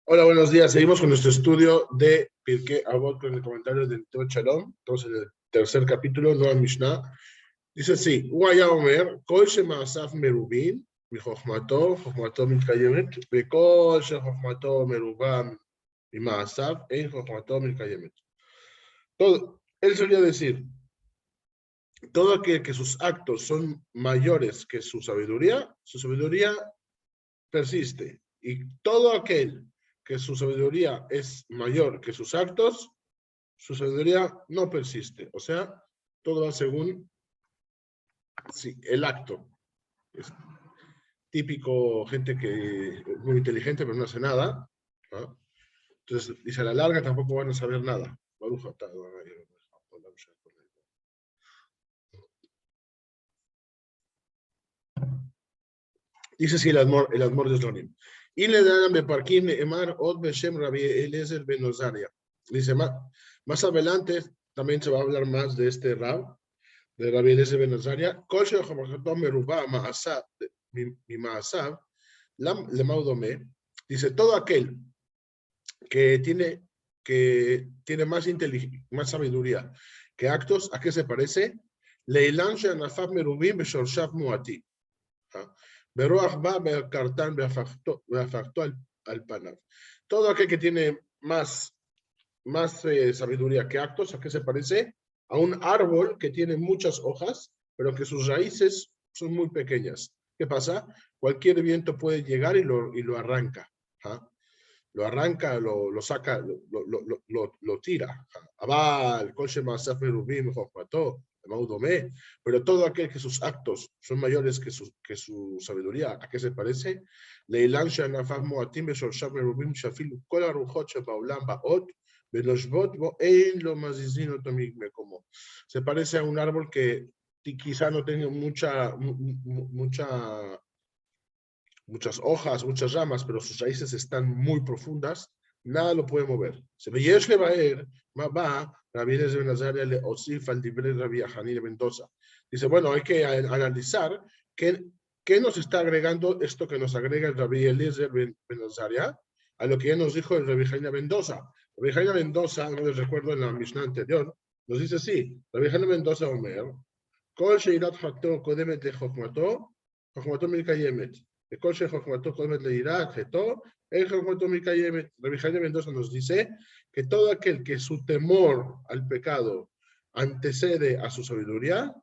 Hola, buenos días. Seguimos con nuestro estudio de Pirkei Avot con el comentario del Teo Shalom. Estamos en el tercer capítulo, nueva Mishnah. Dice así: Uaya Omer, Kol Shema'asaf Merubin, mi Chochmato Mitkayemet, Bekol Shechochmato Merubam, mi Ma'asaf, Ein Chochmato Mitkayemet. Él solía decir: todo aquel que sus actos son mayores que su sabiduría persiste. Y todo aquel que su sabiduría es mayor que sus actos, su sabiduría no persiste. O sea, todo va según el acto. Es típico gente que es muy inteligente pero no hace nada, ¿no? Entonces, dice, a la larga tampoco van a saber nada. Dice así el Admor de Slonim. Y le dan Beparkim Emar Od Beshem Rabbi Eliezer Ben Ozaria. Dice, más adelante también se va a hablar más de este Rab, de Rabbi Eliezer Ben Ozaria. Kol Shechochmato Merubah Ma'asav, mi Ma'asav, Lam Lemaudome. Dice, todo aquel que tiene más sabiduría que actos, ¿a qué se parece? Leilan She'anafab Merubim Beshorshav Muati. Todo aquel que tiene más sabiduría que actos, ¿a qué se parece? A un árbol que tiene muchas hojas, pero que sus raíces son muy pequeñas. ¿Qué pasa? Cualquier viento puede llegar y lo arranca. ¿Ah? Lo arranca, lo saca, lo tira. Pero todo aquel que sus actos son mayores que su sabiduría, ¿a qué se parece? Se parece a un árbol que quizá no tenga muchas hojas, muchas ramas, pero sus raíces están muy profundas, nada lo puede mover. Se ve Yeshle Baer, va, Rabbi Eliezer Ben Azaria le osif al libre Rabbi Hanina Mendoza. Dice, bueno, hay que analizar qué nos está agregando esto que nos agrega el Rabbi Eliezer Ben Azaria a lo que ya nos dijo el Rabbi Hanina Mendoza. Rabbi Hanina Mendoza, no les recuerdo en la Mishnah anterior, nos dice así: Rabbi Hanina Mendoza Omer, Kol Sheirat Hato Kodemet de Chochmato, Chochmato Milkayemet. Rabbi Jaime Mendoza nos dice que todo aquel que su temor al pecado antecede a su sabiduría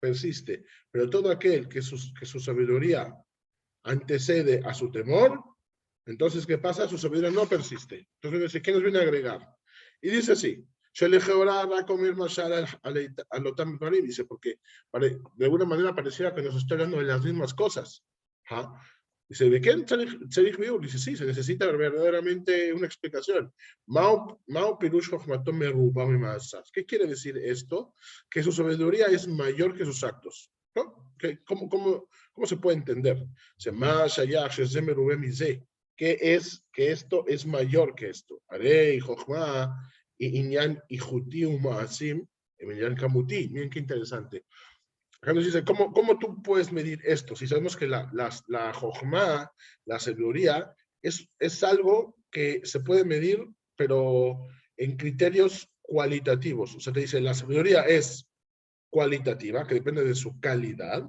persiste. Pero todo aquel que su sabiduría antecede a su temor, entonces, ¿qué pasa? Su sabiduría no persiste. Entonces, ¿qué nos viene a agregar? Y dice así: dice, porque de alguna manera pareciera que nos está hablando de las mismas cosas. ¿Ah? Dice, ¿de qué dice, sí, se necesita verdaderamente una explicación. ¿Qué quiere decir esto? Que su sabiduría es mayor que sus actos. ¿No? ¿Cómo se puede entender? Que esto es mayor que esto. Arei, Jochma, Inyan, Ijuti, Umaasim, Inyan Kamuti. Miren qué interesante. Acá nos dice, ¿cómo tú puedes medir esto? Si sabemos que la Jochma, la sabiduría, es algo que se puede medir, pero en criterios cualitativos. O sea, te dice, la sabiduría es cualitativa, que depende de su calidad,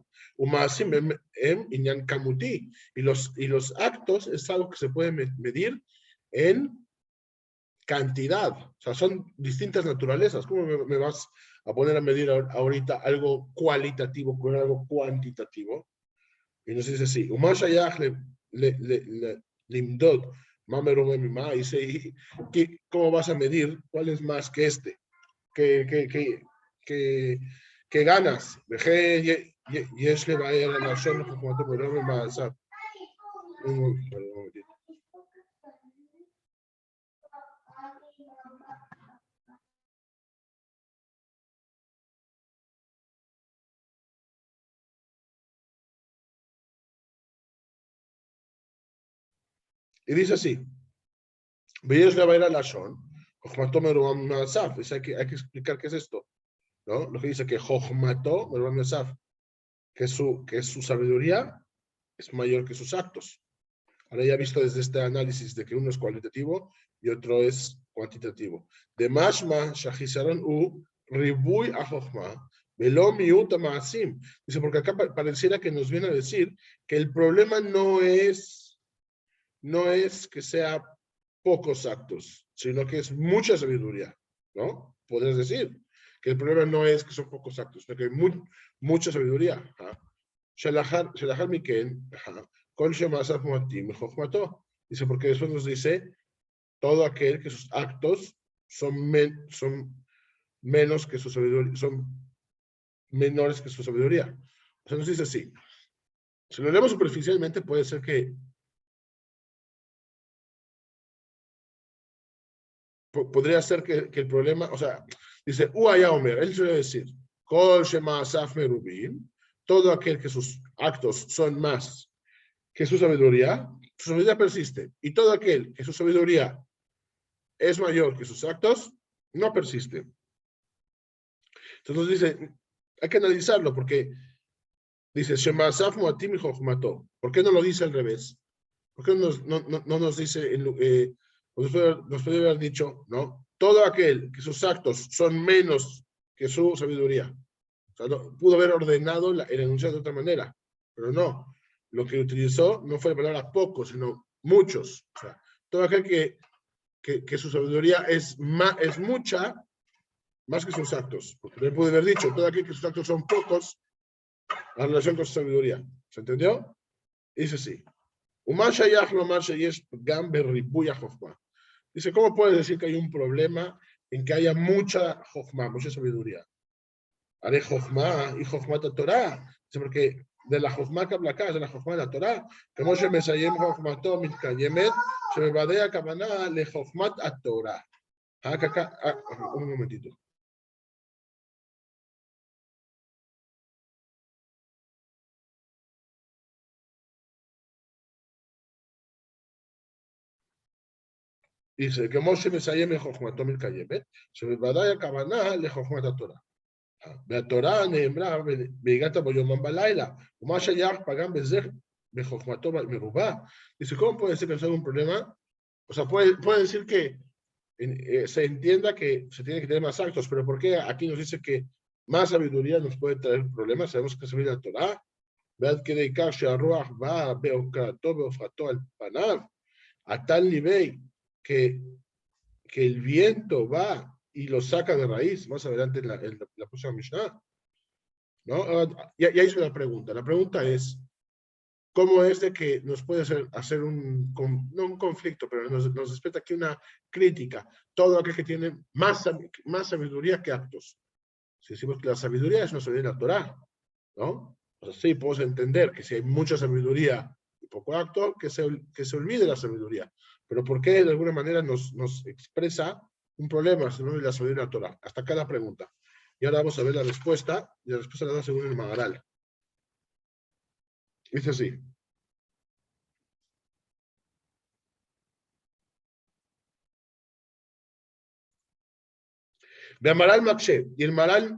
y los actos es algo que se puede medir en cantidad. O sea, son distintas naturalezas. ¿Cómo me vas a poner a medir ahorita algo cualitativo con algo cuantitativo? Y nos dice así: limdod, ¿cómo vas a medir cuál es más que este? Que ganas. Y dice así: hay que explicar qué es esto, ¿no? Lo que dice que Jochmato, que su sabiduría es mayor que sus actos. Ahora ya he visto desde este análisis de que uno es cualitativo y otro es cuantitativo. De mashma shahisaron u ribuy ajochma velo miut maasim. Dice, porque acá pareciera que nos viene a decir que el problema no es que sea pocos actos, sino que es mucha sabiduría, ¿no? Podrías decir que el problema no es que son pocos actos, sino que hay mucha sabiduría. Shelachar Miken, Kol Shemasaf Muatim, Jochmato. Dice, porque después nos dice todo aquel que sus actos son menos que su sabiduría, son menores que su sabiduría. O sea, nos dice así. Si lo leemos superficialmente, puede ser que podría ser que el problema, o sea, dice, Uaya Omer, él suele decir, Kol Shema Asaf Merubim, todo aquel que sus actos son más que su sabiduría persiste. Y todo aquel que su sabiduría es mayor que sus actos, no persiste. Entonces dice, hay que analizarlo porque dice, Shema Asaf Muatim y Jochmato. ¿Por qué no lo dice al revés? ¿Por qué no nos dice, nos puede haber dicho, ¿no? Todo aquel que sus actos son menos que su sabiduría. O sea, pudo haber ordenado el enunciado de otra manera, pero no. Lo que utilizó no fue la palabra pocos, sino muchos. O sea, todo aquel que su sabiduría es mucha, más que sus actos. Porque él pudo haber dicho, todo aquel que sus actos son pocos, la relación con su sabiduría. ¿Se entendió? Dice así. Dice, ¿cómo puedes decir que hay un problema en que haya mucha jochma, mucha sabiduría? Haré jochma y jochma de Torah. Dice, porque de la jochma que habla acá es de la jochma de la Torah. Como se me sayem jochmato mitkayemet, se me vadea kavaná le jochmat a Torah. Acá, un momentito. Dice, que Moshe Mesayem Jochmato Milkayemet, se me vadea kavaná le jochmat a Torah. והתורה נאמרה והגעת ביומם בלילה, ומה שייך פגם בזה בחוכמתו מרובה. Dice, ¿cómo puede ser que sea un problema? O sea, puede decir que se entienda que se tiene que tener más actos, pero ¿por qué aquí nos dice que más sabiduría nos puede traer problemas? Sabemos que se viene la Torah, ועד כדי כך שהרוח באה בהוקרתו והופכתו al panav, a tal nivel que el viento va y lo saca de raíz, más adelante en la próxima Mishnah, ¿no? Ya hice una pregunta. La pregunta es, ¿cómo es de que nos puede hacer no un conflicto, pero nos despierta aquí una crítica? Todo aquel que tiene más sabiduría que actos. Si decimos que la sabiduría es una sabiduría natural, ¿no? O sea, sí, podemos entender que si hay mucha sabiduría y poco acto, que se olvide la sabiduría. Pero ¿por qué de alguna manera nos expresa un problema según la sabiduría natural? Hasta acá la pregunta. Y ahora vamos a ver la respuesta, y la respuesta la da según el Maharal. Dice así. De Amaral Makshe, y el Maral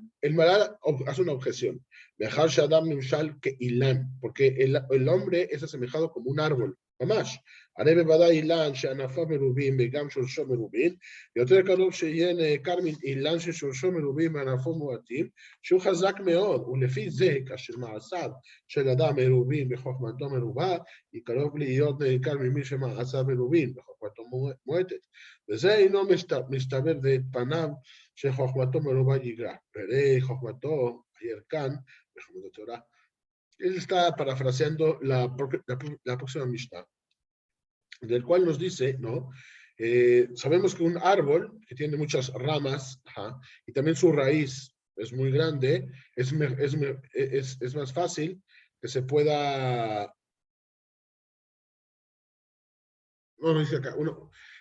hace una objeción. Dejar Shadam Nimshal que Ilan, porque el hombre es asemejado como un árbol. ממש. הרי בוודאי אילן שענפיו מרובים וגם שורשו מרובים, יותר קרוב שיהיה נעקר מאילן ששורשו מרובים וענפו מועטים, שהוא חזק מאוד, ולפי זה, כאשר מעשיו של אדם מרובים וחוכמתו מרובה, היא קרוב להיות נעקר ממי שמעשיו מרובים וחוכמתו מועטת. וזה אינו מסתבר ואת פניו שחוכמתו מרובה יגרע. ראה חוכמתו הירקן בחוכמת התורה. Él está parafraseando la próxima Mishnah, del cual nos dice, ¿no? Sabemos que un árbol que tiene muchas ramas, y también su raíz es muy grande, es más fácil que se pueda... No, dice acá,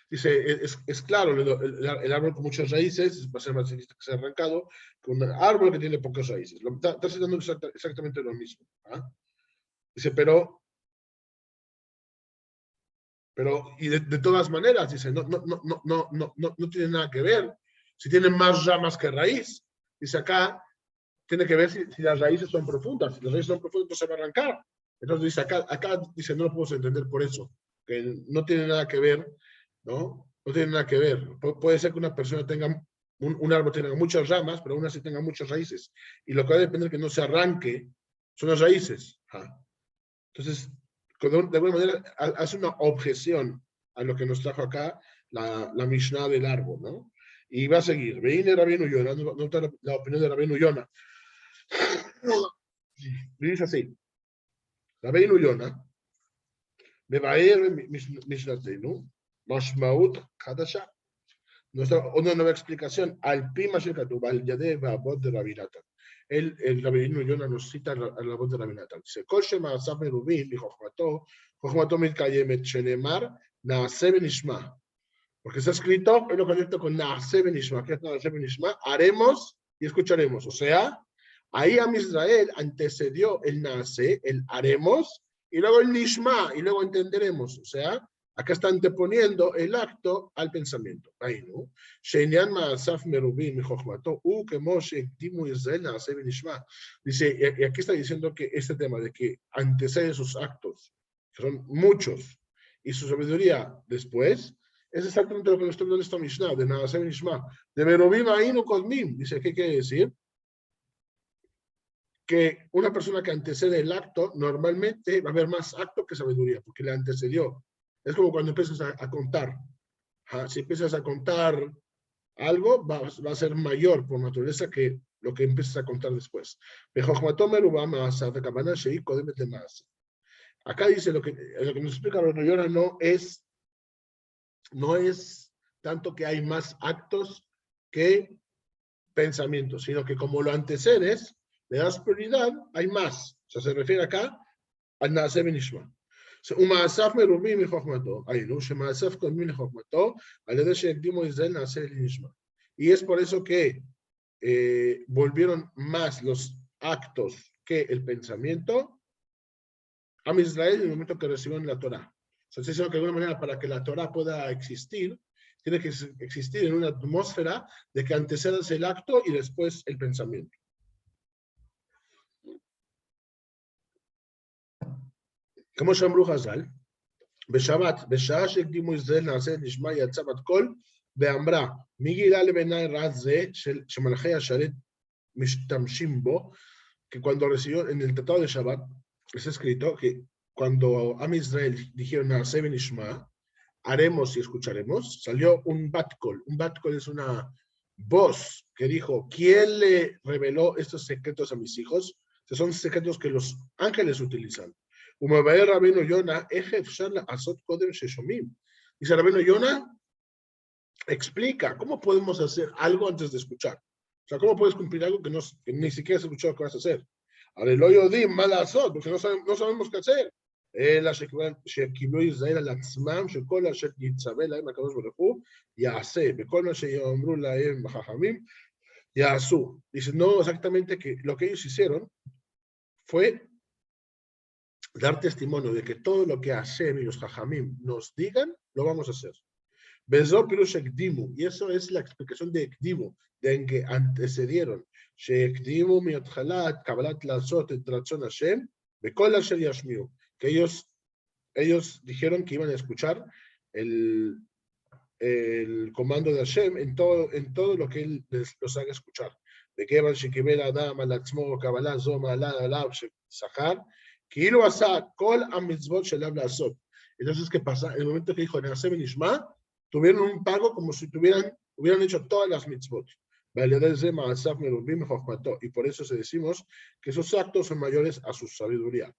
dice, es claro, el árbol con muchas raíces va a ser más difícil que sea arrancado que un árbol que tiene pocas raíces. Está citando exactamente lo mismo. Dice, pero y de todas maneras, dice, no tiene nada que ver. Si tiene más ramas que raíz, dice acá, tiene que ver si las raíces son profundas. Si las raíces son profundas, entonces se va a arrancar. Entonces dice, acá dice, no lo podemos entender por eso. que no tiene nada que ver, ¿no? No tiene nada que ver. Puede ser que una persona tenga, un árbol tenga muchas ramas, pero aún así tenga muchas raíces. Y lo que va a depender que no se arranque son las raíces. Entonces, de alguna manera, hace una objeción a lo que nos trajo acá la Mishnah del árbol, ¿no? Y va a seguir. Veine Rabbeinu Yona, nota la opinión de Rabbeinu Yona. Dice así, Rabbeinu Yona, מבאר משנתנו, משמעות חדשה. Una nueva explicación al Pima Shekatub, al Yadeh Babot de Rabbi Natan. El Rabbeinu Yona nos cita a la voz de Rabbi Natan. Dice, Kol Shema Asaf Merubim, mi Jochmato Mitkayemet, Shenemar, Naaseh Benishma. Porque está escrito, es lo conecto con Naaseh Benishma. ¿Qué es Naaseh Benishma? Haremos y escucharemos. O sea, ahí a Israel antecedió el Naaseh, el haremos, y luego el Nishma, y luego entenderemos. O sea, acá está anteponiendo el acto al pensamiento. Ahí, ¿no? Sheinian Ma'asaf Merubim Jochmato, Kemo Sheikdimu Israel Naaseh Benishma. Dice, y aquí está diciendo que este tema de que antecede sus actos, que son muchos, y su sabiduría después, es exactamente lo que nos está hablando esta Mishnah, de Naaseh Benishma. De Merubim Ainu Kodmim. Dice, ¿qué quiere decir? Que una persona que antecede el acto, normalmente va a haber más acto que sabiduría, porque le antecedió. Es como cuando empiezas a contar. Si empiezas a contar algo, va a ser mayor por naturaleza que lo que empiezas a contar después. Acá dice lo que nos explica Rabbeinu no es tanto que hay más actos que pensamientos, sino que como lo antecedes, le das prioridad, hay más. O sea, se refiere acá al Naaseh Benishma. ומאסף מרובים מחוכמתו, היינו שמאסף קודמים לחוכמתו, על ידי שהקדימו ישראל נעשה לנשמה. Y es por eso que volvieron más los actos que el pensamiento a Israel en el momento que recibieron la Torah. O sea, es que de alguna manera para que la Torah pueda existir, tiene que existir en una atmósfera de que antecedas el acto y después el pensamiento. כמו שאמרו חז"ל, בשבת, בשעה שהקדימו ישראל נעשה נשמע יצא בת קול, ואמרה, מגילה לבעיני רע זה שמלאכי השרת משתמשים בו, que cuando recibió en el tratado de Shabbat, es escrito que cuando Am Israel dijeron Naaseh Benishma, haremos y escucharemos, salió un bat kol. Un bat kol es una voz que dijo, ¿quién le reveló estos secretos a mis hijos? Estos son secretos que los ángeles utilizan. Dice Rabbeinu Yona, explica, ¿cómo podemos hacer algo antes de escuchar? O sea, ¿cómo puedes cumplir algo que ni siquiera has escuchado que vas a hacer? Porque no sabemos qué hacer. שקיבלו ישראל על עצמם, שכל אשר יצווה להם הקדוש ברוך הוא יעשה, וכל מה שיאמרו להם החכמים יעשו. Dice, no exactamente que lo que ellos hicieron fue dar testimonio de que todo lo que Hashem y los Jajamim nos digan, lo vamos a hacer. Bezó pirush ekdimu, y eso es la explicación de ekdimu, de en que antecedieron. Sheekdimu miotchalat kabbalat lazot et ratzon Hashem, bekol asher yashmiu, que ellos dijeron que iban a escuchar el comando de Hashem en todo lo que él los haga escuchar. De que van shekibel adam al atzmo kabbalah zoma alav shechar, que lo asa kol amitzvot shelav lazot. Entonces, ¿qué pasa? En el momento que dijo Naaseh Benishma, tuvieron un pago como si hubieran hecho todas las mitzvot. Y por eso se decimos que esos actos son mayores a su sabiduría.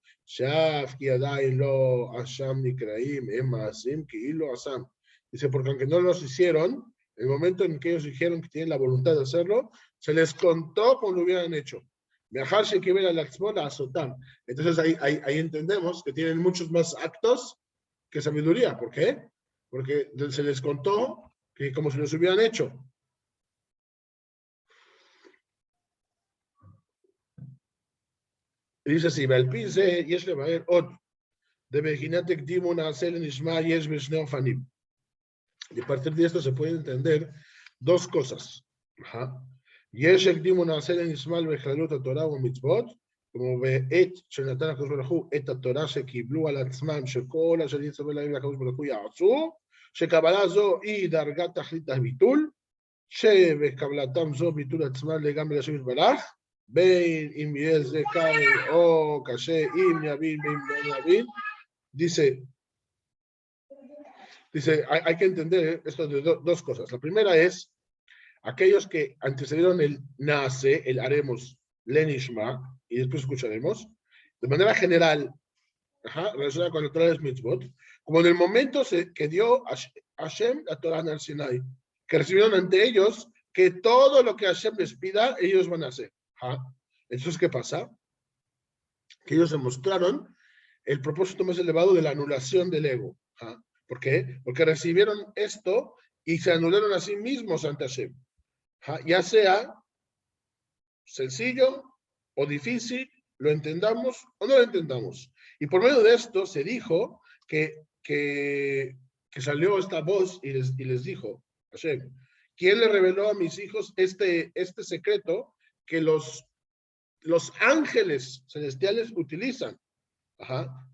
Dice, porque aunque no los hicieron, el momento en que ellos dijeron que tienen la voluntad de hacerlo, se les contó como lo hubieran hecho. Entonces ahí entendemos que tienen muchos más actos que sabiduría. ¿Por qué? Porque se les contó que como si los hubieran hecho. Y dice así, יש לבאר עוד, דבחינת הקדימו נעשה לנשמע יש בשני אופנים. Y a partir de esto se puede entender dos cosas. יש הקדימו נעשה לנשמע בכללות התורה ומצוות, como בעת שנתן הקדוש ברוך הוא את התורה שקיבלו על עצמם, שכל אשר יצווה להם הקדוש ברוך הוא יעשו, שקבלה זו היא דרגת תכלית הביטול, שבקבלתם זו ביטול עצמם לגמרי להשם יתברך, בין אם יהיה זה קל o קשה, אם יבין ואם לא יבין. Dice, hay que entender esto de dos cosas. La primera es, aquellos que antecedieron el nace, el haremos, lenishma, y después escucharemos, de manera general, relacionada con la Torah de mitzvot, como en el momento que dio Hashem la Torah en el Sinai, que recibieron ante ellos que todo lo que Hashem les pida, ellos van a hacer. Entonces, ¿qué pasa? Que ellos demostraron el propósito más elevado de la anulación del ego. ¿Por qué? Porque recibieron esto y se anularon a sí mismos ante Hashem. Ya sea sencillo o difícil, lo entendamos o no lo entendamos. Y por medio de esto se dijo que salió esta voz y les dijo, Hashem, ¿quién le reveló a mis hijos este secreto que los ángeles celestiales utilizan?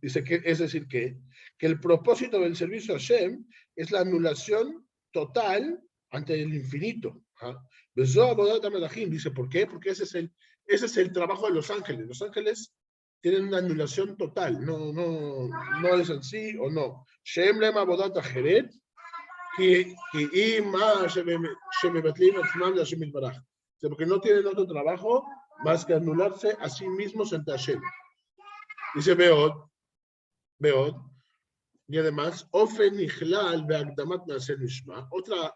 Dice que, es decir, que el propósito del servicio a Hashem es la anulación total ante el infinito. Dice, ¿por qué? Porque ese es el trabajo de los ángeles. Los ángeles tienen una anulación total, no es en sí o no. Shem lem avodat acheret, ki ima shemebetlim atzmam leHashem yitbarach. Porque no tienen otro trabajo más que anularse a sí mismos ante Hashem. Dice Beod, y además, Ofen Nichlal Beagdamat Naser Nishma, otra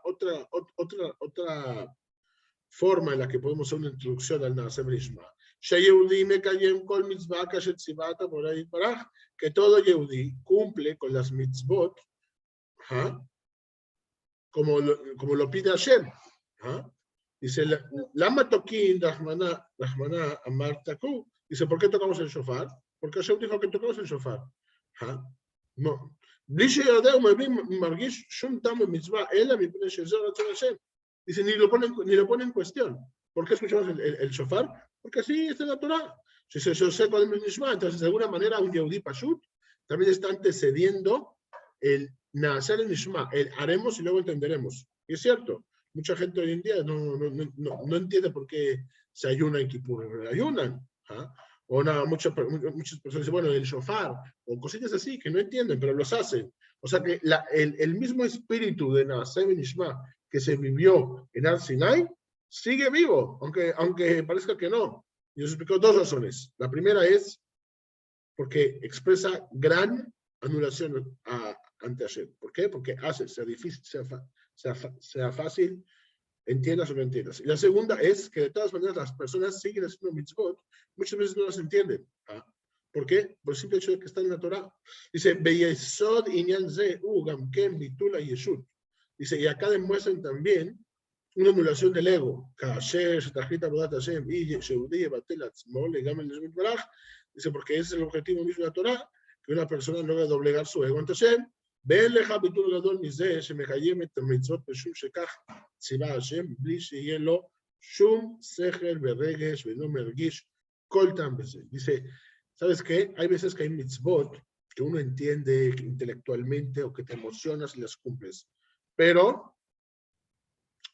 forma en la que podemos hacer una introducción al Naser Nishma. Sheyehudi Mekayem Kol Mitzvah Kashet Tzivata Borei Yitbarach, que todo Yehudi cumple con las mitzvot, como lo pide Hashem. Dice, Lama Tokin Rahmana Amar Taku. Dice, ¿por qué tocamos el shofar? Porque Hashem dijo que tocamos el shofar. No. Dice, ni lo pone en cuestión. ¿Por qué escuchamos el shofar? Porque así está la Torah. Entonces, de alguna manera, un Yehudi Pashut también está antecediendo el Naasar el Nishma, el haremos y luego entenderemos. Y es cierto, mucha gente hoy en día no entiende por qué se ayuna en Kippur. Ayunan. O muchas personas dicen, bueno, el shofar, o cositas así que no entienden, pero los hacen. O sea que el mismo espíritu de Naasar el Nishma que se vivió en Har Sinai sigue vivo, aunque parezca que no. Y os explico dos razones. La primera es porque expresa gran anulación ante Hashem. ¿Por qué? Porque hace, sea difícil, sea fácil, entiendas o no entiendas. Y la segunda es que de todas maneras las personas siguen haciendo mitzvot, muchas veces no las entienden. ¿Por qué? Por el simple hecho de que están en la Torah. Dice, Beyesod inyan ze gam ken bitul hayeshut. Dice, y acá demuestran también una anulación del ego. Dice, porque ese es el objetivo mismo de la Torah, que una persona no debe doblegar su ego ante Hashem. ואין לך ביטול גדול מזה שמקיים את המצוות בשום שכך ציווה השם, בלי שיהיה לו שום שכל ורגש ואינו מרגיש כל טעם בזה. Dice, ¿sabes qué? Hay veces que hay mitzvot que uno entiende intelectualmente o que te emocionas y las cumples. Pero,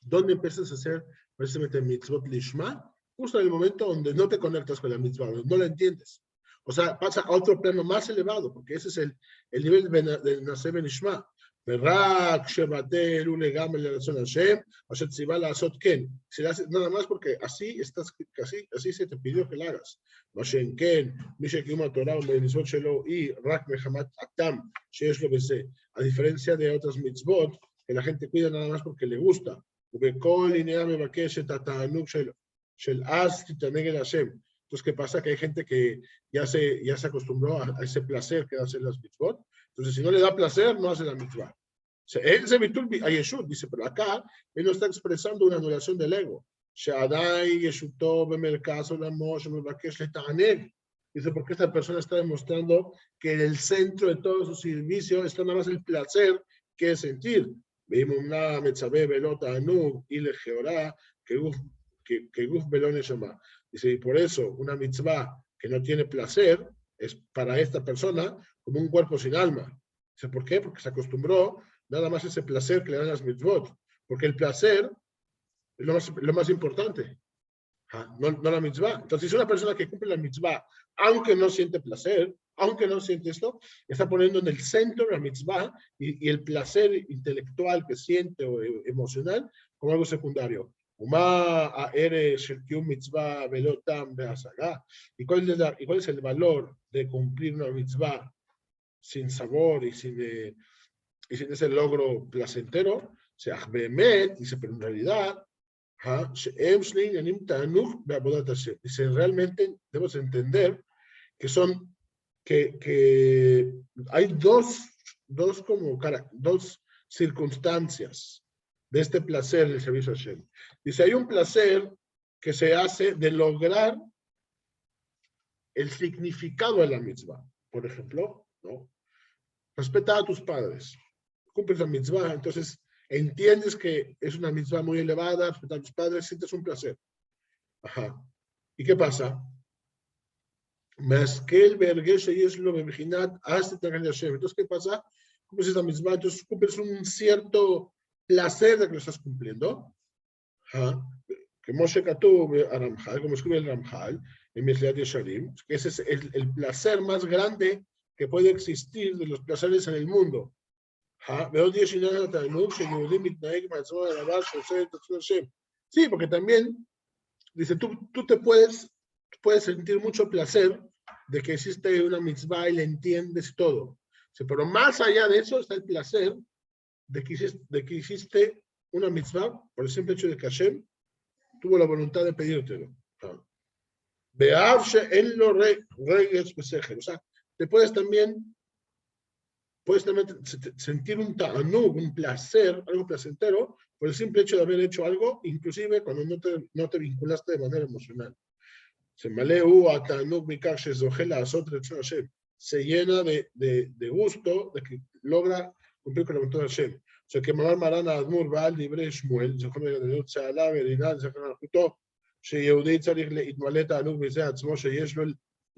¿dónde empiezas a hacer precisamente mitzvot lishma? Justo en el momento donde no te conectas con la mitzvah, donde no la entiendes. O sea, pasa a otro plano más elevado, porque ese es el nivel de Naaseh Benishma. Verrak shebatel ulegam el razón Hashem, Hashem tziva la'asot ken. Si lo haces nada más porque así se te pidió que lo hagas. Mashen ken, mishe kiyum Torah u'mitzvot shelo y rak mehamat atam sheyesh lo bese. A diferencia de otras mitzvot que la gente cuida nada más porque le gusta. Ubekol inea mevakesh et ha'ta'anug shel az titaneg el Hashem. Entonces, ¿qué pasa? Que hay gente que ya se acostumbró a ese placer que da hacer las mitzvot. Entonces, si no le da placer, no hace la mitzvah. Él se bitul ayeshut, dice, pero acá él no está expresando una anulación del ego. Dice, porque esta persona está demostrando que en el centro de todo su servicio está nada más el placer que es sentir. Que guf belón llama. Dice, y por eso una mitzvah que no tiene placer es para esta persona como un cuerpo sin alma. Dice, ¿por qué? Porque se acostumbró nada más ese placer que le dan las mitzvot. Porque el placer es lo más importante, no la mitzvah. Entonces, si es una persona que cumple la mitzvah, aunque no siente placer, aunque no siente esto, está poniendo en el centro la mitzvah y el placer intelectual que siente o emocional como algo secundario. ¿Y cuál es el valor de cumplir una mitzvah sin sabor y sin ese logro placentero? Dice, pero en realidad, dice, realmente debemos entender que que hay dos circunstancias de este placer del servicio a Hashem. Dice, hay un placer que se hace de lograr el significado de la mitzvah. Por ejemplo, ¿no? Respeta a tus padres, cumples la mitzvah, entonces entiendes que es una mitzvah muy elevada, respetar a tus padres, sientes un placer. Ajá. ¿Y qué pasa? Más que el vergüenza y es lo virginal hasta tener Hashem. Entonces, ¿qué pasa? Cumples esta mitzvah, entonces cumples un cierto placer de que lo estás cumpliendo. Ajá. Que Moshe Katub a Ramjal, como escribe el Ramjal, en Mesliat Yesharim, que ese es el placer más grande que puede existir de los placeres en el mundo. Sí, porque también, dice, tú puedes sentir mucho placer de que existe una mitzvah y la entiendes todo. Sí, pero más allá de eso está el placer de que hiciste una mitzvah por el simple hecho de que Hashem tuvo la voluntad de pedírtelo. En los reyes pesejer. O sea, te puedes también sentir un placer, algo placentero, por el simple hecho de haber hecho algo, inclusive cuando no te vinculaste de manera emocional. Se llena de gusto de que logra cumplir con la voluntad de Hashem. O sea, que Mamar Marana Admur Baal Libre Shmuel, Tzala, Veridad, Zechar Juto, שיהודי צריך להתמלא תענוג מזה עצמו שיש לו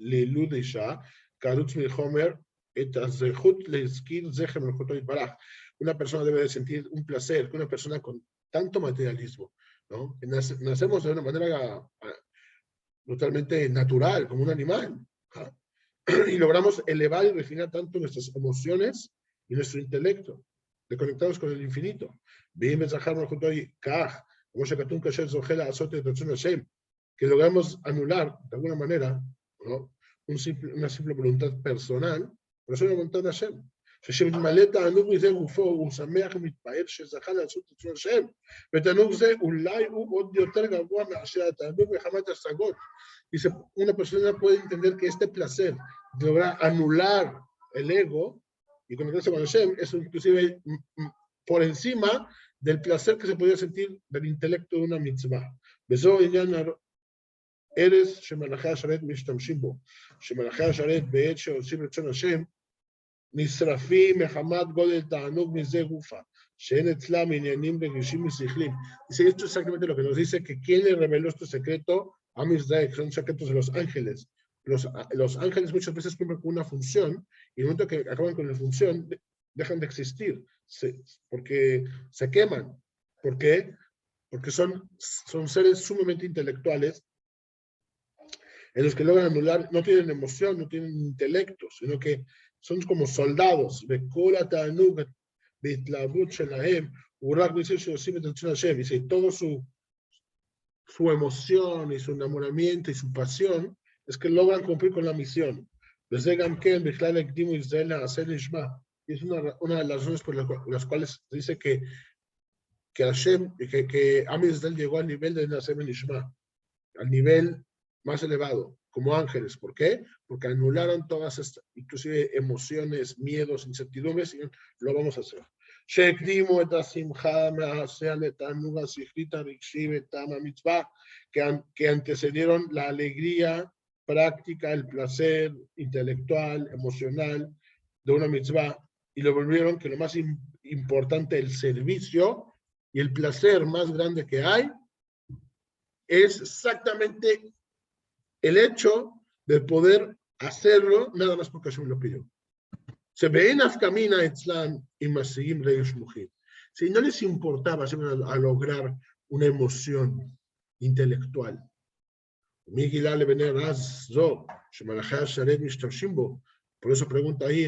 לילוד אישה, כערוץ מחומר, את הזכות להזכיר זכר מלכותו יתברך. Una persona debe de sentir un placer, que una persona con tanto materialismo, ¿no? Nacemos de una manera totalmente natural, como un animal, y logramos elevar y refinar tanto nuestras emociones y nuestro intelecto, de conectados con el infinito. Que logramos anular, de alguna manera, ¿no? Una simple voluntad personal, pero es una voluntad de Hashem. ששמתמלא תענוג מזה גופו, הוא שמח ומתפעל שזכה לעשות את השם, ותענוג זה אולי הוא עוד יותר גבוה מאשר התענוג מחמת השגות. Dice, una persona puede entender que este placer de lograr anular el ego y conectarse con Hashem es inclusive por encima del placer que se podría sentir del intelecto de una mitzvah. וזו עניין ארז שמלאכי השרת משתמשים בו, שמלאכי השרת בעת שעושים רצון השם, נשרפים מחמת גודל תענוג מזה גופה, שאין אצלם עניינים רגישים ושכלים. Dice, esto es exactamente lo que nos dice, que quién le reveló este secreto a Misrael, que son secretos de los ángeles. Los ángeles muchas veces cumplen con una función, y en el momento que acaban con la función, dejan de existir, porque se queman. ¿Por qué? Porque son seres sumamente intelectuales, en los que logran anular, no tienen emoción, no tienen intelecto, sino que son como soldados. Dice, todo su emoción y su enamoramiento y su pasión es que logran cumplir con la misión. Y es una de las razones por las cuales dice que Hashem, que Am Yisrael llegó al nivel de Nasem Nishma, al nivel más elevado, como ángeles. ¿Por qué? Porque anularon todas estas, inclusive emociones, miedos, incertidumbres, y lo vamos a hacer. Que antecedieron la alegría práctica, el placer intelectual, emocional de una mitzvah, y lo volvieron que lo más importante, el servicio y el placer más grande que hay, es exactamente el hecho de poder hacerlo nada más porque Hashem lo pidió. Se ven afkamina etzlan y masigim regesh muhim. Si no les importaba a lograr una emoción intelectual, por eso pregunta ahí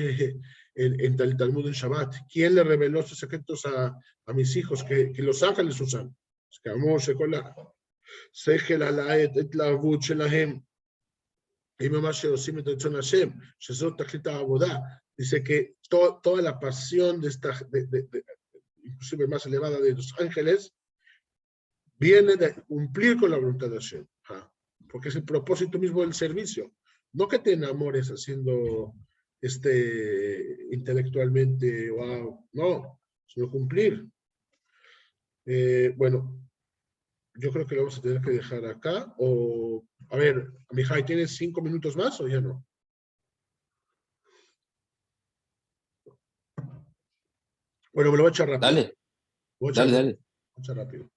en el Talmud en Shabbat, ¿quién le reveló sus secretos a mis hijos que los ángeles usan? Dice que toda la pasión de esta, inclusive más elevada de los ángeles, viene de cumplir con la voluntad de Hashem, porque es el propósito mismo del servicio. No que te enamores haciendo intelectualmente, wow, no, sino cumplir. Bueno, yo creo que lo vamos a tener que dejar acá. O, a ver, Mijay, ¿tienes 5 minutos más o ya no? Bueno, me lo voy a echar rápido. Dale, dale. Voy a echar rápido.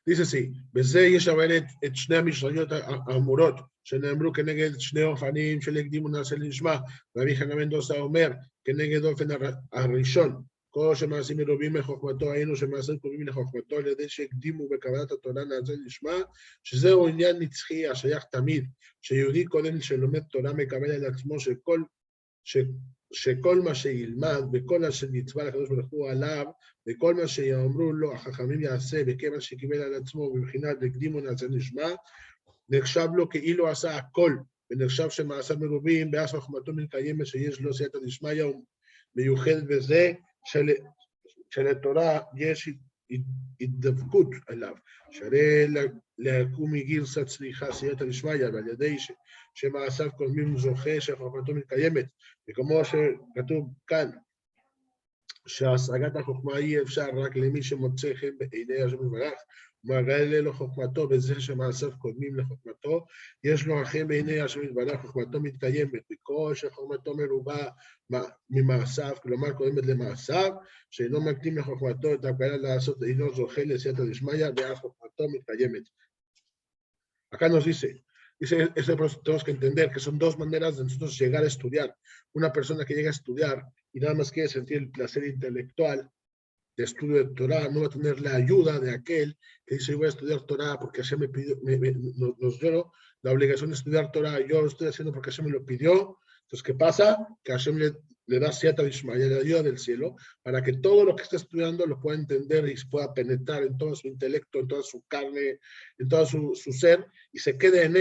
Dice así, בזה יש אבל את שני המשריות האמורות, שנאמרו כנגד שני אופנים של הקדימו נעשה לשמה, רבי חנן בן דוסה אומר, כנגד אופן הראשון, כל שמעשים מרובים מחוכמתו, היינו שמעשים קרובים לחוכמתו, על ידי שהקדימו בקבלת התורה נעשה לשמה, שזהו עניין נצחי השייך תמיד, שיהודי קודם שלומד תורה מקבל על עצמו שכל מה שילמד וכל אשר נצווה לקדוש ברוך הוא עליו וכל מה שיאמרו לו החכמים יעשה וכיוון שקיבל על עצמו בבחינת הקדימו נעשה לשמה, נחשב לו כאילו עשה הכל ונחשב שמעשיו מרובים ואז חוכמתו מתקיימת שיש לו סייעתא דשמיא מיוחדת בזה שלתורה יש התדבקות עליו, שהרי לקום מגרסא צריכה סייעתא דשמיא ועל ידי שמעשיו קודמים זוכה שחוכמתו מתקיימת, וכמו שכתוב כאן, שהשגת החוכמה אי אפשר רק למי שמוצא חן בעיני השם יתברך, ומגלה לו חוכמתו בזה שמעשיו קודמים לחוכמתו, יש לו חן בעיני השם יתברך, חוכמתו מתקיימת, וכל שחוכמתו מרובה ממעשיו, כלומר קודמת למעשיו, שאינו מקדים לחוכמתו את הקלה לעשות, אינו זוכה לסייעתא דשמיא, ואז חוכמתו מתקיימת. Acá nos dice, tenemos que entender que son dos maneras de nosotros llegar a estudiar. Una persona que llega a estudiar y nada más quiere sentir el placer intelectual de estudio de Torah, no va a tener la ayuda de aquel que dice, yo voy a estudiar Torah porque Hashem me pidió, nos dio la obligación de estudiar Torah, yo lo estoy haciendo porque Hashem me lo pidió. Entonces, ¿qué pasa? Que Hashem le da siyata d'ishmaya, la ayuda del cielo, para que todo lo que está estudiando lo pueda entender y pueda penetrar en todo su intelecto, en toda su carne, en todo su ser, y se quede en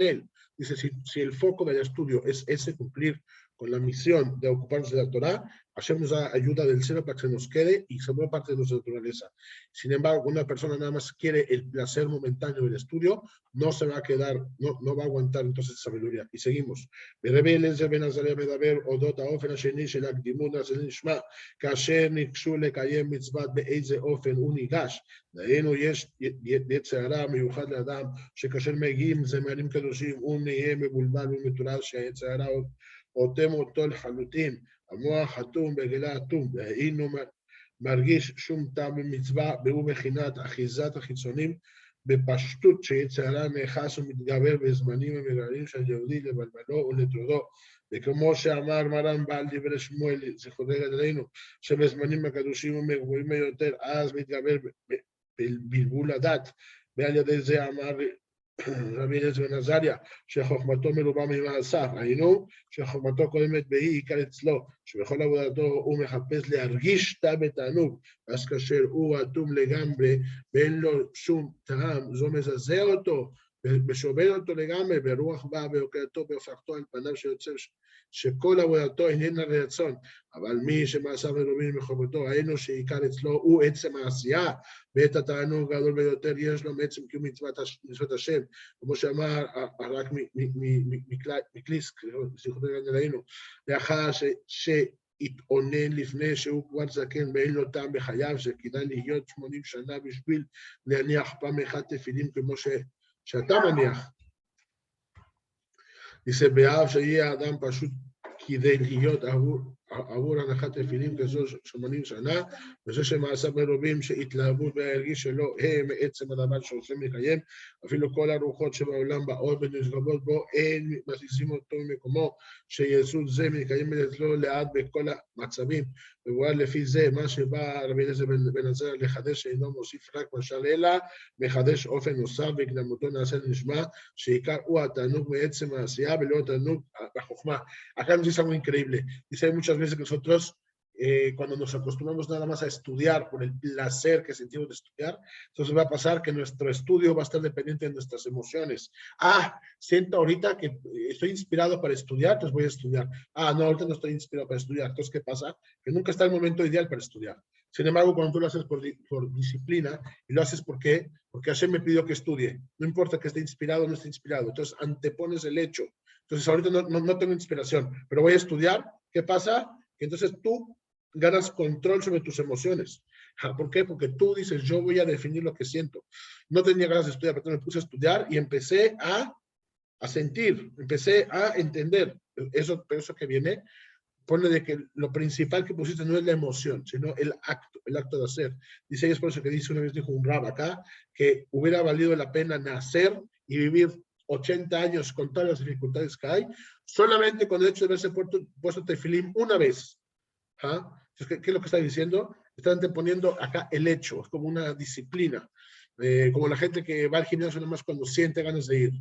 él, Dice, si el foco del estudio es ese cumplir con la misión de ocuparnos de la Torah, Hashem nos da ayuda del cielo para que se nos quede y se vuelva parte de nuestra naturaleza. Sin embargo, una persona nada más quiere el placer momentáneo del estudio, no se va a quedar, no va a aguantar entonces esa sabiduría. Y seguimos. דהיינו יש יצר הרע מיוחד לאדם שכאשר מגיעים זמנים קדושים הוא נהיה מבולבל ומטורף שהיצר הרע אוטם אותו לחלוטין, המוח אטום בגלה אטום, דהיינו מרגיש שום טעם במצווה והוא מבחינת אחיזת החיצונים בפשטות שיצר הרע נאחז ומתגבר בזמנים המגרעים של יהודי לבלבלו ולטרודו, וכמו שאמר מרן בעל דברי שמואל זכרונו עלינו שבזמנים הקדושים ומגבוהים ביותר אז מתגבר בלבול הדת, ועל ידי זה אמר רבי אליעזר בן עזריה, שחוכמתו מרובה ממעשיו, היינו שחוכמתו קודמת בהיא עיקר אצלו, שבכל עבודתו הוא מחפש להרגיש טעם ותענוג, אז כאשר הוא אטום לגמרי ואין לו שום טעם, זו מזעזע אותו ושובר אותו לגמרי, ורוח באה בהוקרתו בהופכתו על פניו שיוצר שכל עבודתו איננה רצון, אבל מי שמעשיו מרובים מחוכמתו, היינו שעיקר אצלו הוא עצם העשייה, ואת התענוג הגדול ביותר יש לו מעצם קיום מצוות השם, כמו שאמר רק מקליסק, זכרונו עלינו, לאחר שהתאונן לפני שהוא כבר זקן ואין לו טעם בחייו, שכדאי להיות 80 שנה בשביל להניח פעם אחת תפילין כמו שאתה מניח. Dice, Beav שיהיה האדם פשוט כדי להיות עבור הנחת תפילין כזו שמונים שנה, וזה שמעשה מרובים שהתלהבו והרגיש שלא הם מעצם הדבר שעושים לקיים, אפילו כל הרוחות שבעולם באות ונשגבות בו, אין מזיזים אותו ממקומו, שיסוד זה מקיים אצלו לאט בכל המצבים, מבואר לפי זה, מה שבא רבי אליעזר בן עזרא לחדש שאינו מוסיף רק משל אלא, מחדש אופן נוסף והקדמותו נעשה לנשמע, שעיקר הוא התענוג מעצם העשייה ולא התענוג בחוכמה. Acá nos dice algo increíble. Dice muchas veces que nosotros, cuando nos acostumbramos nada más a estudiar por el placer que sentimos de estudiar, entonces va a pasar que nuestro estudio va a estar dependiente de nuestras emociones. Siento ahorita que estoy inspirado para estudiar, entonces voy a estudiar. No, ahorita no estoy inspirado para estudiar. Entonces, ¿qué pasa? Que nunca está el momento ideal para estudiar. Sin embargo, cuando tú lo haces por disciplina, y lo haces porque Hashem me pidió que estudie, no importa que esté inspirado o no esté inspirado, entonces antepones el hecho. Entonces, ahorita no tengo inspiración, pero voy a estudiar. ¿Qué pasa? Que entonces tú ganas control sobre tus emociones. ¿Por qué? Porque tú dices, yo voy a definir lo que siento. No tenía ganas de estudiar, pero me puse a estudiar y empecé a sentir, empecé a entender. Pero eso que viene pone de que lo principal que pusiste no es la emoción, sino el acto de hacer. Dice, y es por eso que dice, una vez dijo un rab acá, que hubiera valido la pena nacer y vivir 80 años con todas las dificultades que hay, solamente con el hecho de haberse puesto tefilín una vez. Entonces, ¿qué es lo que está diciendo? Está anteponiendo acá el hecho, es como una disciplina, como la gente que va al gimnasio nada más cuando siente ganas de ir.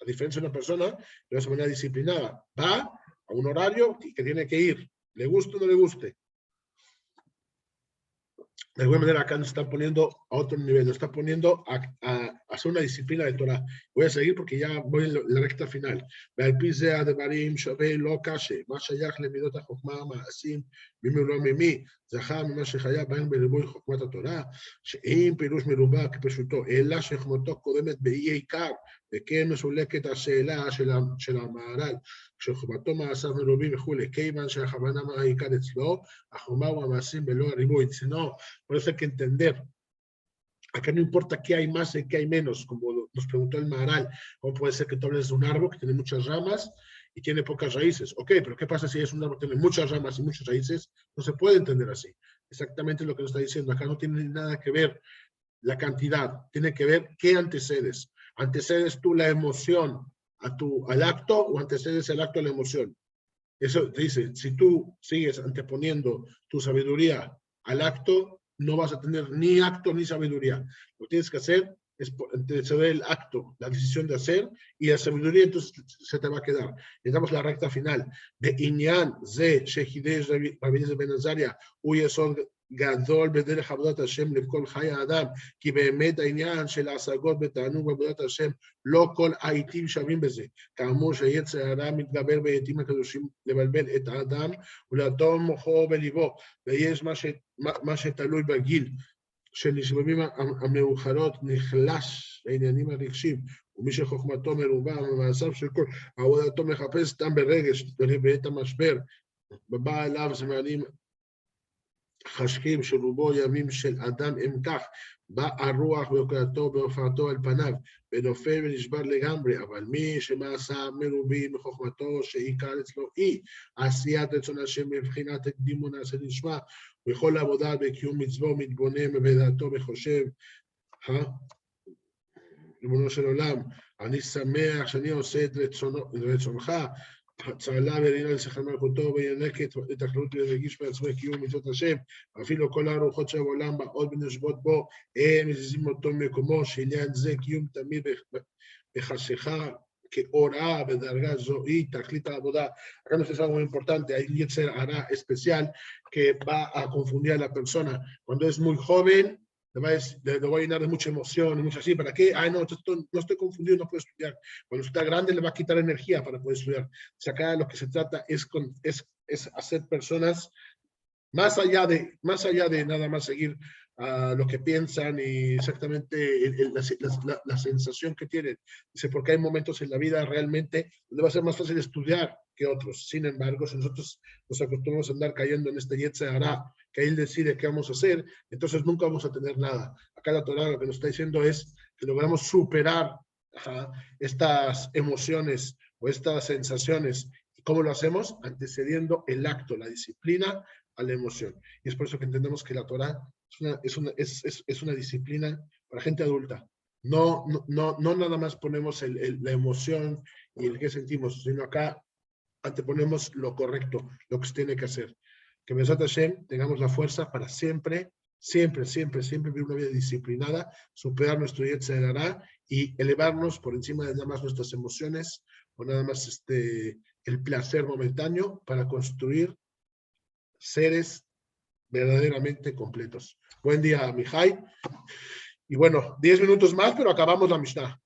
A diferencia de una persona, de esa manera disciplinada, va a un horario que tiene que ir, le guste o no le guste. De alguna manera acá nos está poniendo a otro nivel, nos está poniendo a hacer una disciplina de Torah. Voy a seguir porque ya voy en la recta final. ועל פי זה הדברים שווה לא קשה, מה שייך למידות החוכמה המעשים, ממי ולא ממי, זכה ממה שחיה בהם בריבוי חוכמת התורה, שאם פירוש מרובע כפשוטו, אלא שחוכמתו קודמת באי עיקר, וכן מסולקת השאלה של המהר"ל, כשחוכמתו מעשיו מרובים וכולי, כיוון שהכוונה העיקר אצלו, החוכמה והמעשים בלא הריבוי. No, por eso hay que entender. Acá no importa qué hay más y qué hay menos, como nos preguntó el Maharal. ¿Cómo puede ser que tú hables de un árbol que tiene muchas ramas y tiene pocas raíces? Ok, pero ¿qué pasa si es un árbol que tiene muchas ramas y muchas raíces? No se puede entender así. Exactamente lo que nos está diciendo. Acá no tiene nada que ver la cantidad, tiene que ver qué antecedes. ¿Antecedes tú la emoción al acto o antecedes el acto a la emoción? Eso dice, si tú sigues anteponiendo tu sabiduría al acto, no vas a tener ni acto ni sabiduría. Lo que tienes que hacer es anteceder el acto, la decisión de hacer, y la sabiduría entonces se te va a quedar. Llegamos a la recta final. De Inyan, Ze, Shehidesh, Rabbi Eliezer ben Azaria, Uyesod גדול בדרך עבודת השם לכל חיי האדם, כי באמת העניין של ההשגות בתענוג בעבודת השם, לא כל העיתים שווים בזה. כאמור שיצר הרע מתגבר בעיתים הקדושים לבלבל את האדם ולאטום מוחו וליבו, ויש מה שתלוי בגיל של נשבבים המאוחרות נחלש לעניינים הרגשים, ומי שחוכמתו מרובה ומעשיו של כל עבודתו מחפש סתם ברגש בעת המשבר, ובא אליו זמנים חשכים שרובו ימים של אדם הם כך, בא הרוח והוקרתו בהופעתו על פניו, ונופל ונשבר לגמרי, אבל מי שמעשה מרובים מחוכמתו שעיקר אצלו היא עשיית רצון השם מבחינת הקדימו נעשה נשמע, וכל עבודה בקיום מצוו מתבונן בדעתו וחושב, ריבונו של עולם, אני שמח שאני עושה את רצונך, צהלה ורינה לשכר מלכותו וינקת את אחריות להרגיש בעצמו קיום מצוות השם, אפילו כל הרוחות של העולם באות ונושבות בו, הם מזיזים אותו ממקומו, שעניין זה קיום תמיד בחשיכה כהוראה בדרגה זו היא תכלית העבודה. Acá nos es algo muy importante, hay un yetzer hara especial que va a confundir a la persona. Cuando es muy joven, le voy a llenar de mucha emoción y mucho así, ¿para qué? No estoy confundido, no puedo estudiar. Cuando está grande le va a quitar energía para poder estudiar. O sea, acá lo que se trata es hacer personas más allá de nada más seguir lo que piensan y exactamente la sensación que tienen. Dice, porque hay momentos en la vida realmente donde va a ser más fácil estudiar que otros. Sin embargo, si nosotros nos acostumbramos a andar cayendo en este yetzer hara, que él decide qué vamos a hacer, entonces nunca vamos a tener nada. Acá la Torah lo que nos está diciendo es que logramos superar estas emociones o estas sensaciones ¿Cómo lo hacemos? Antecediendo el acto, la disciplina, a la emoción. Y es por eso que entendemos que la Torah es una disciplina para gente adulta. No nada más ponemos la emoción y el que sentimos, sino acá anteponemos lo correcto, lo que se tiene que hacer. Que Besat Hashem tengamos la fuerza para siempre vivir una vida disciplinada, superar nuestro Yetzer Hara y elevarnos por encima de nada más nuestras emociones o nada más el placer momentáneo para construir seres verdaderamente completos. Buen día, Mijay. Y bueno, 10 minutos más, pero acabamos la Mishnah.